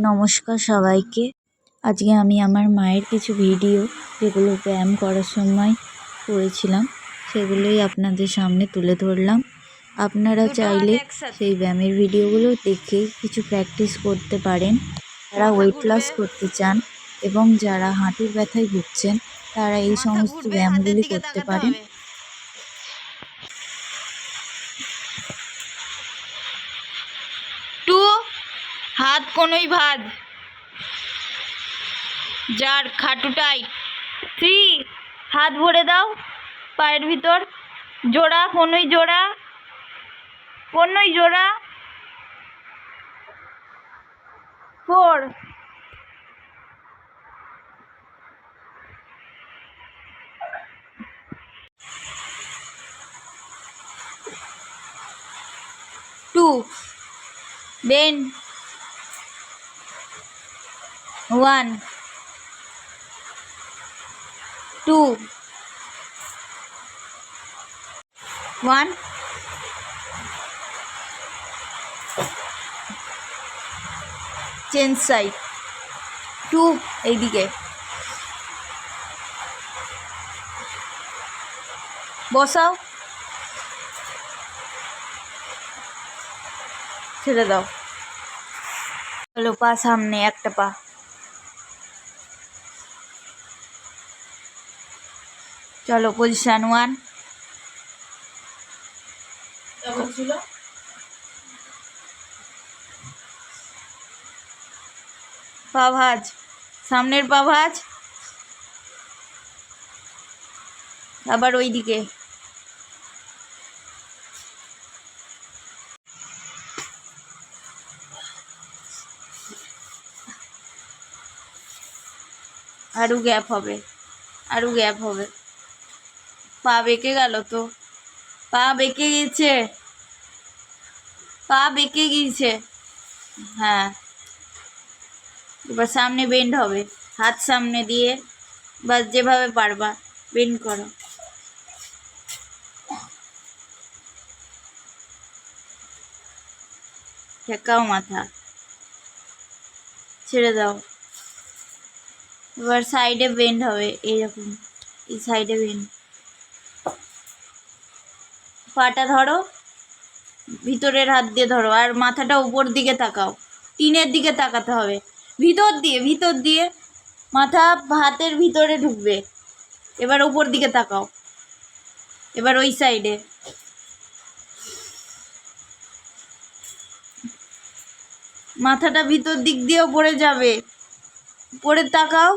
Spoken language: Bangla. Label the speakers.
Speaker 1: নমস্কার সবাইকে। আজকে আমি আমার মায়ের কিছু ভিডিও যেগুলো ব্যায়াম করার সময় করেছিলাম সেগুলোই আপনাদের সামনে তুলে ধরলাম। আপনারা চাইলে সেই ব্যায়ামের ভিডিওগুলো দেখে কিছু প্র্যাকটিস করতে পারেন। যারা ওয়েট লস করতে চান এবং যারা হাঁটুর ব্যথায় ভুগছেন তারা এই সমস্ত ব্যায়ামগুলি করতে পারেন।
Speaker 2: হাত কোনোই ভাঁজ, যার খাটু টাইট। 3 হাত ভরে দাও পায়ের ভিতর, জোড়া কোনোই জোড়া, কোনোই জোড়া। 4 2 bend 1 2 1 চেঞ্জ সাইড 2 এইদিকে বসাও, ছেড়ে দাও। চলো পা সামনে, একটা পা। চলো পজিশন 1। পা ভাঁজ, সামনের পা ভাঁজ, আবার ওই দিকে। আরও গ্যাপ হবে, আরও গ্যাপ হবে। পা বেঁকে গেল তো, পা বেঁকে গেছে, পা বেঁকে গিয়েছে। হ্যাঁ, এবার সামনে বেন্ড হবে, হাত সামনে দিয়ে বাস যেভাবে পারবা বেন্ড করো। ঠেকাও মাথা, ছেড়ে দাও। এবার সাইডে বেন্ড হবে, এইরকম, এই সাইডে বেন্ড। পাটা ধরো, ভিতরের হাত দিয়ে ধরো, আর মাথাটা উপর দিকে তাকাও, 3-এর দিকে তাকাতে হবে। ভিতর দিয়ে, ভিতর দিয়ে মাথা হাতের ভিতরে ঢুকবে। এবার উপর দিকে তাকাও, এবার ওই সাইডে। মাথাটা ভিতর দিক দিয়েও পড়ে যাবে, উপরে তাকাও,